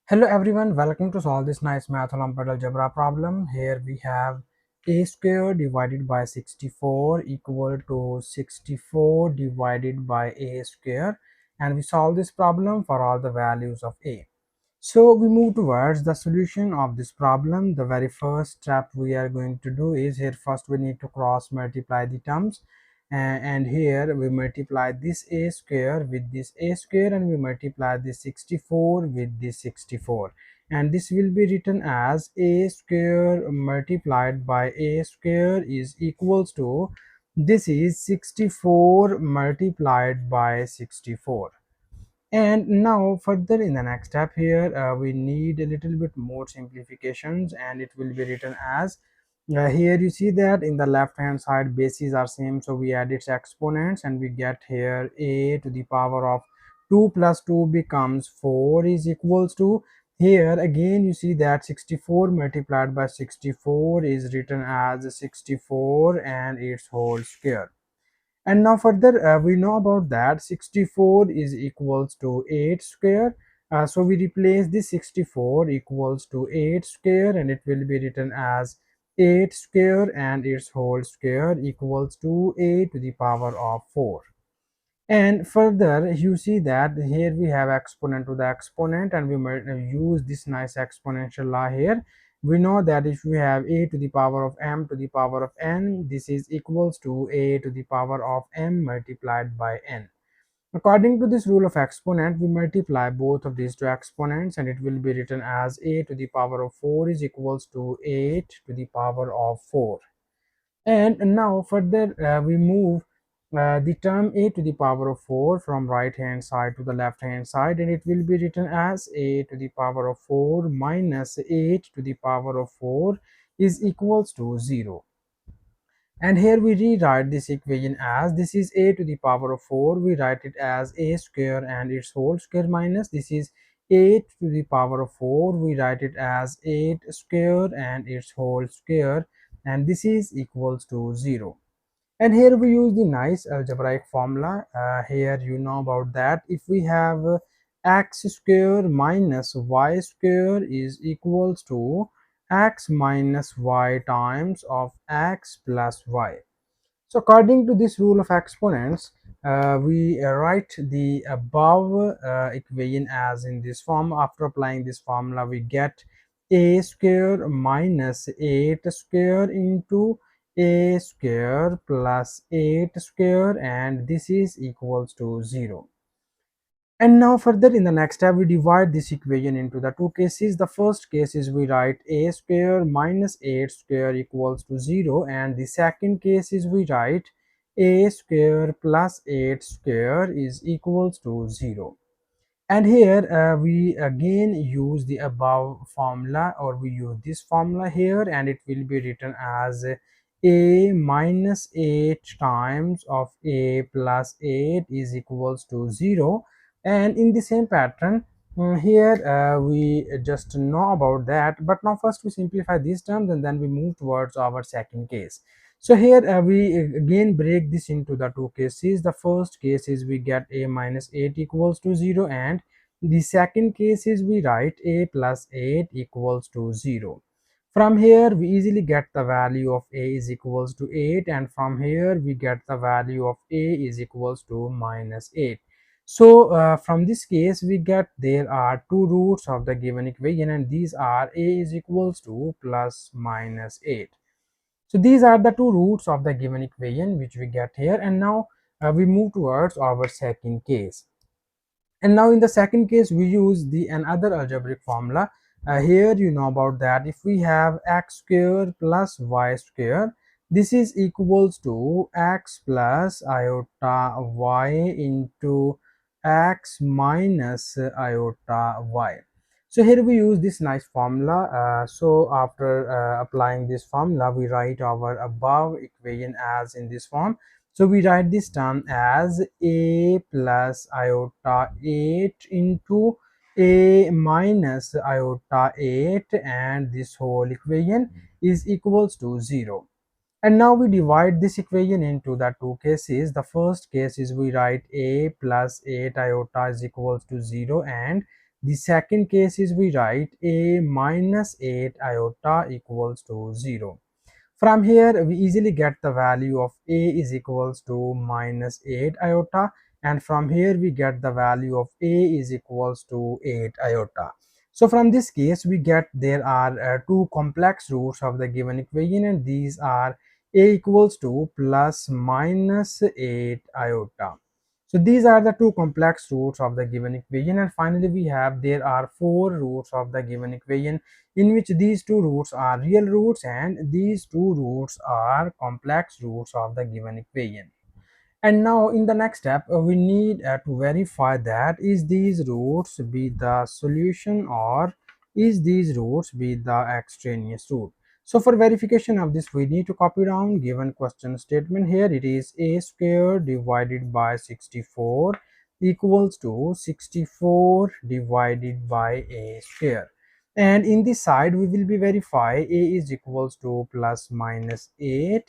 Hello everyone, welcome to solve this nice math Olympiad algebra problem. Here we have a square divided by 64 equal to 64 divided by a square, and we solve this problem for all the values of a. So we move towards the solution of this problem. The very first step we are going to do is here first we need to cross multiply the terms, and here we multiply this a square with this a square, and we multiply this 64 with this 64, and this will be written as a square multiplied by a square is equals to, this is 64 multiplied by 64. And now further in the next step here, we need a little bit more simplifications, and it will be written as, here you see that in the left hand side bases are same, so we add its exponents and we get here a to the power of 2 plus 2 becomes 4 is equals to, here again you see that 64 multiplied by 64 is written as 64 and its whole square. And now further, we know about that 64 is equals to 8 square. So we replace this 64 equals to 8 square, and it will be written as 8 square and its whole square equals to a to the power of 4. And further you see that here we have exponent to the exponent, and we might use this nice exponential law here. We know that if we have a to the power of m to the power of n, this is equals to a to the power of m multiplied by n. According to this rule of exponent, we multiply both of these two exponents, and it will be written as a to the power of 4 is equals to 8 to the power of 4. And now further, we move the term a to the power of 4 from right hand side to the left hand side, and it will be written as a to the power of 4 minus 8 to the power of 4 is equals to 0. And here we rewrite this equation as, this is a to the power of 4, we write it as a square and its whole square, minus this is 8 to the power of 4, we write it as 8 square and its whole square, and this is equals to 0. And here we use the nice algebraic formula. Here you know about that, if we have x square minus y square is equals to x minus y times of x plus y. So according to this rule of exponents, we write the above equation as in this form. After applying this formula, we get a square minus 8 square into a square plus 8 square, and this is equals to 0. And now further in the next step, we divide this equation into the two cases. The first case is we write a square minus 8 square equals to 0, and the second case is we write a square plus 8 square is equals to 0. And here we again use the above formula, or we use this formula here, and it will be written as a minus 8 times of a plus 8 is equals to 0. And in the same pattern, here we just know about that, but now first we simplify these terms and then we move towards our second case. So here we again break this into the two cases. The first case is we get a minus 8 equals to 0, and the second case is we write a plus 8 equals to 0. From here we easily get the value of a is equals to 8, and from here we get the value of a is equals to minus 8. So from this case we get there are two roots of the given equation, and these are a is equals to plus minus 8. So these are the two roots of the given equation which we get here. And now we move towards our second case. And now in the second case we use the another algebraic formula. Here you know about that, if we have x square plus y square, this is equals to x plus iota y into x minus iota y. So here we use this nice formula. So after applying this formula, we write our above equation as in this form. So we write this term as a plus iota 8 into a minus iota 8, and this whole equation is equals to 0. And now we divide this equation into the two cases. The first case is we write a plus 8 iota is equals to 0, and The second case is we write a minus 8 iota equals to 0. From here, we easily get the value of a is equals to minus 8 iota, and from here we get the value of a is equals to 8 iota. So from this case, we get there are two complex roots of the given equation, and these are a equals to plus minus 8 iota. So these are the two complex roots of the given equation, and finally we have there are four roots of the given equation, in which these two roots are real roots and these two roots are complex roots of the given equation. And now in the next step, we need to verify that is these roots be the solution or is these roots be the extraneous root. So for verification of this, we need to copy down given question statement. Here it is a square divided by 64 equals to 64 divided by a square. And in this side, we will be verify a is equals to plus minus 8,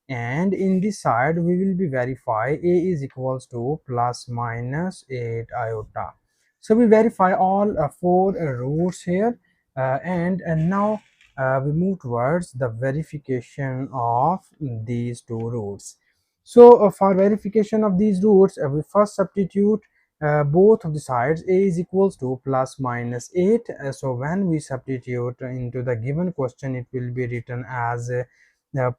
and in this side we will be verify a is equals to plus minus 8 iota. So we verify all four roots here, and now we move towards the verification of these two roots. So for verification of these roots, we first substitute both of the sides. A is equals to plus minus 8. So when we substitute into the given question, it will be written as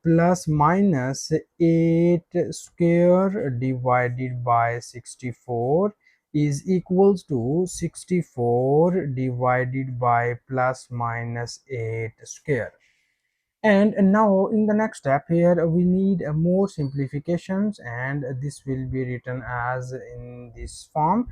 plus minus 8 square divided by 64 is equals to 64 divided by plus minus 8 square. And now in the next step, here we need more simplifications, and this will be written as in this form.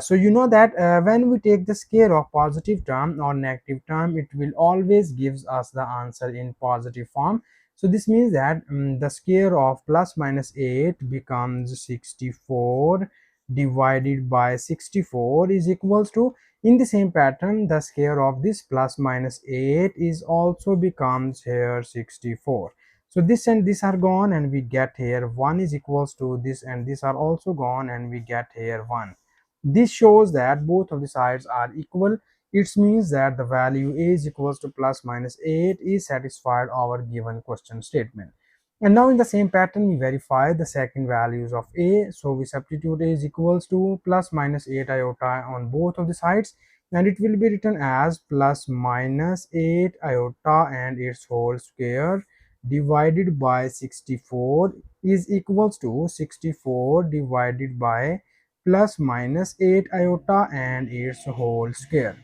So you know that when we take the square of positive term or negative term, it will always gives us the answer in positive form. So this means that the square of plus minus 8 becomes 64 divided by 64 is equals to, in the same pattern, the square of this plus minus 8 is also becomes here 64. So this and this are gone, and we get here 1 is equals to this, and these are also gone, and we get here 1. This shows that both of the sides are equal. It means that the value a is equals to plus minus 8 is satisfied our given question statement. And now in the same pattern, we verify the second values of a. So we substitute a is equals to plus minus 8 iota on both of the sides, and it will be written as plus minus 8 iota and its whole square divided by 64 is equals to 64 divided by plus minus 8 iota and its whole square.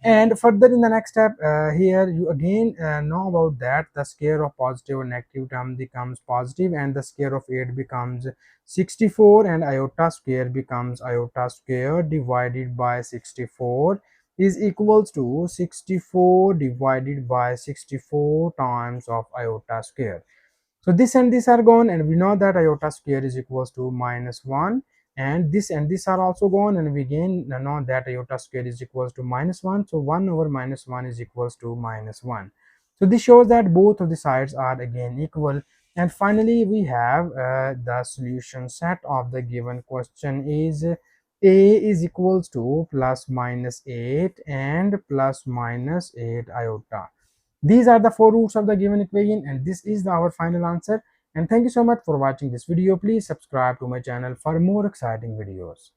And further in the next step, here you again know about that the square of positive or negative term becomes positive, and the square of 8 becomes 64, and iota square becomes iota square divided by 64 is equals to 64 divided by 64 times of iota square. So this and this are gone, and we know that iota square is equals to minus 1, and this are also gone, and we again know that iota square is equals to minus 1. So 1 over minus 1 is equals to minus 1. So this shows that both of the sides are again equal. And finally we have the solution set of the given question is a is equals to plus minus 8 and plus minus 8 iota. These are the four roots of the given equation, and this is our final answer. And thank you so much for watching this video. Please subscribe to my channel for more exciting videos.